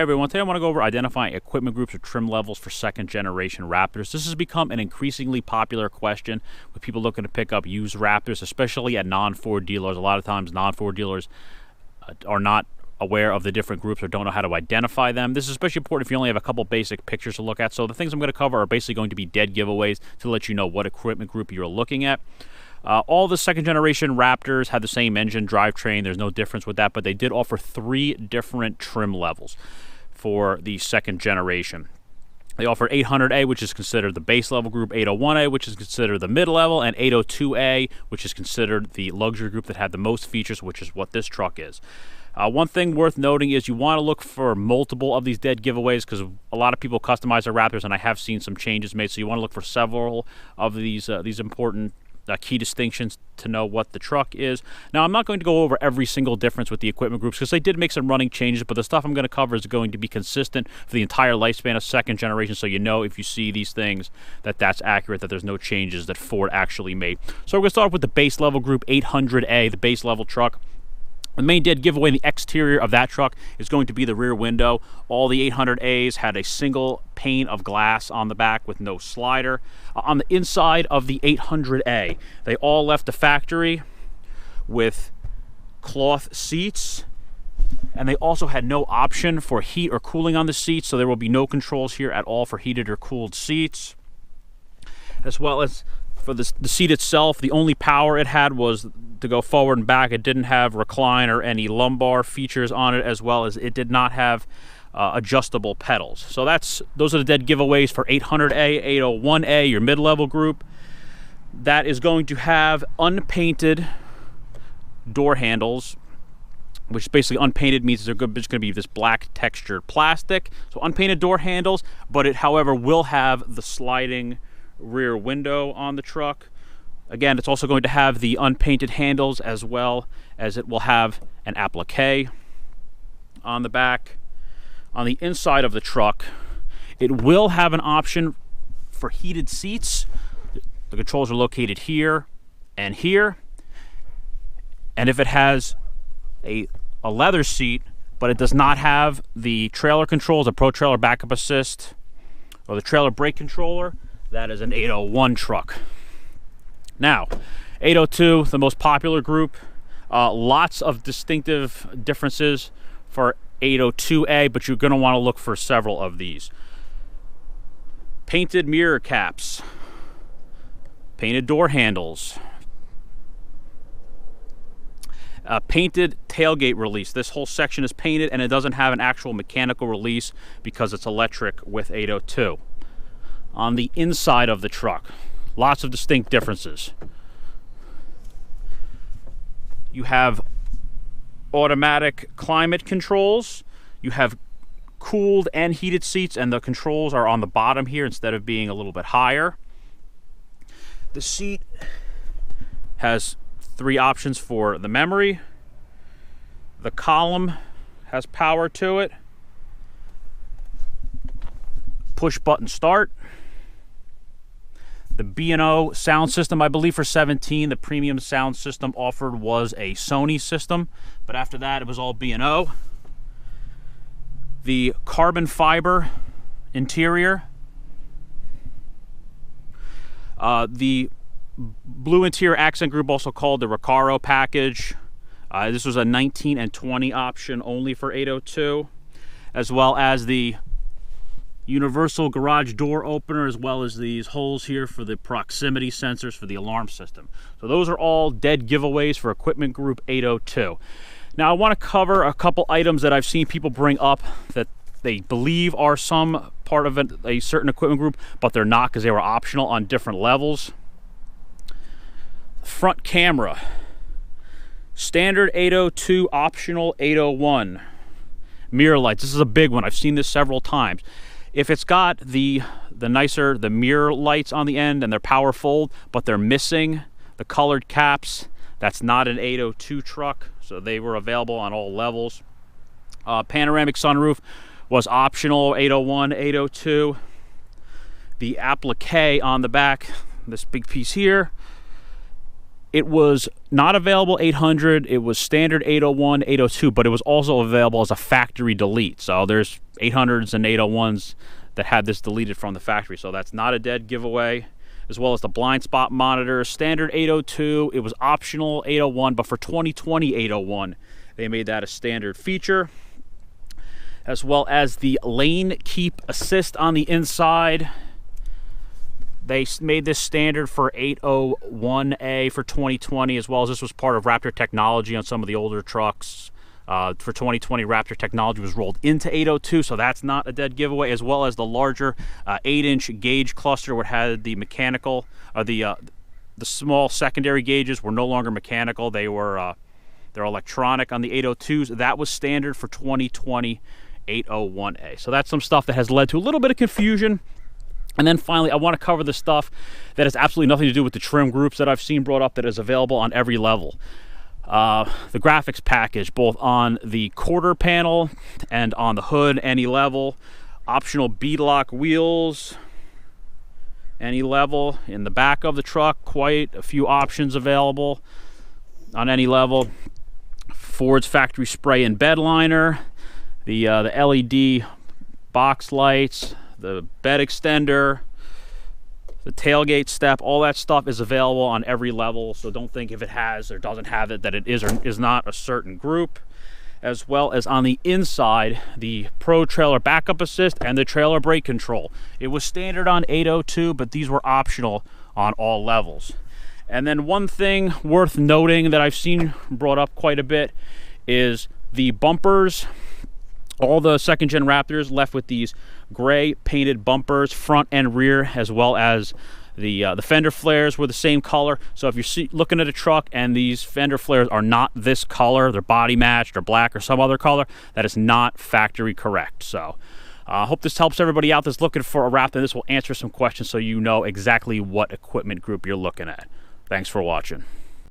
Hey everyone, today I want to go over identifying equipment groups or trim levels for second generation Raptors. This has become an increasingly popular question with people looking to pick up used Raptors, especially at non-Ford dealers. A lot of times non-Ford dealers are not aware of the different groups or don't know how to identify them. This is especially important if you only have a couple basic pictures to look at. So the things I'm going to cover are basically going to be dead giveaways to let you know what equipment group you're looking at. All the second generation Raptors had the same engine drivetrain. There's no difference with that, but they did offer 3 different trim levels for the second generation. They offered 800A, which is considered the base level group, 801A, which is considered the mid-level, and 802A, which is considered the luxury group that had the most features, which is what this truck is. One thing worth noting is you want to look for multiple of these dead giveaways because a lot of people customize their Raptors, and I have seen some changes made, so you want to look for several of these important key distinctions to know what the truck is. Now, I'm not going to go over every single difference with the equipment groups because they did make some running changes, but the stuff I'm going to cover is going to be consistent for the entire lifespan of second generation, so you know if you see these things that's accurate, that there's no changes that Ford actually made. So we're going to start with the base level group, 800A, the base level truck. The main dead giveaway in the exterior of that truck is going to be the rear window. All the 800As had a single pane of glass on the back with no slider. On the inside of the 800A, they all left the factory with cloth seats, and they also had no option for heat or cooling on the seats, so there will be no controls here at all for heated or cooled seats. As well as for the seat itself, the only power it had was to go forward and back. It didn't have recline or any lumbar features on it, as well as it did not have adjustable pedals. So those are the dead giveaways for 800A, 801A, your mid-level group. That is going to have unpainted door handles, which basically unpainted means they're just going to be this black textured plastic. So unpainted door handles, but it, however, will have the sliding rear window on the truck. Again, it's also going to have the unpainted handles, as well as it will have an applique on the back. On the inside of the truck, it will have an option for heated seats. The controls are located here and here. And if it has a leather seat, but it does not have the trailer controls, the Pro Trailer Backup Assist, or the trailer brake controller, that is an 801 truck. Now, 802, the most popular group. Lots of distinctive differences for 802A, but you're going to want to look for several of these. Painted mirror caps, painted door handles, painted tailgate release. This whole section is painted, and it doesn't have an actual mechanical release because it's electric with 802. On the inside of the truck, lots of distinct differences. You have automatic climate controls. You have cooled and heated seats, and the controls are on the bottom here instead of being a little bit higher. The seat has 3 options for the memory. The column has power to it. Push button start. The B&O sound system, I believe for 17, the premium sound system offered was a Sony system, but after that it was all B&O. The carbon fiber interior. The blue interior accent group, also called the Recaro package. This was a 19 and 20 option only for 802, as well as the universal garage door opener, as well as these holes here for the proximity sensors for the alarm system. So those are all dead giveaways for equipment group 802. Now I want to cover a couple items that I've seen people bring up that they believe are some part of a certain equipment group, but they're not because they were optional on different levels. Front camera, standard 802, optional 801. Mirror lights, this is a big one. I've seen this several times. If it's got the mirror lights on the end and they're power fold, but they're missing the colored caps, that's not an 802 truck, so they were available on all levels. Panoramic sunroof was optional, 801, 802. The applique on the back, this big piece here, it was not available 800, it was standard 801, 802, but it was also available as a factory delete. So there's 800s and 801s that had this deleted from the factory, so that's not a dead giveaway. As well as the blind spot monitor, standard 802, it was optional 801, but for 2020 801, they made that a standard feature. As well as the lane keep assist on the inside. They made this standard for 801A for 2020, as well as this was part of Raptor technology on some of the older trucks. For 2020, Raptor technology was rolled into 802, so that's not a dead giveaway, as well as the larger 8-inch gauge cluster, which had the mechanical, the small secondary gauges were no longer mechanical. They're electronic on the 802s. That was standard for 2020 801A. So that's some stuff that has led to a little bit of confusion. And then finally, I want to cover the stuff that has absolutely nothing to do with the trim groups that I've seen brought up that is available on every level. The graphics package, both on the quarter panel and on the hood, any level. Optional beadlock wheels, any level. In the back of the truck, quite a few options available on any level. Ford's factory spray and bed liner, the LED box lights, the bed extender, the tailgate step, all that stuff is available on every level. So don't think if it has or doesn't have it that it is or is not a certain group. As well as on the inside, the Pro Trailer Backup Assist and the Trailer Brake Control. It was standard on 802, but these were optional on all levels. And then one thing worth noting that I've seen brought up quite a bit is the bumpers. All the second-gen Raptors left with these gray painted bumpers, front and rear, as well as the fender flares were the same color. So if you're looking at a truck and these fender flares are not this color, they're body matched or black or some other color, that is not factory correct. So I hope this helps everybody out that's looking for a Raptor. This will answer some questions so you know exactly what equipment group you're looking at. Thanks for watching.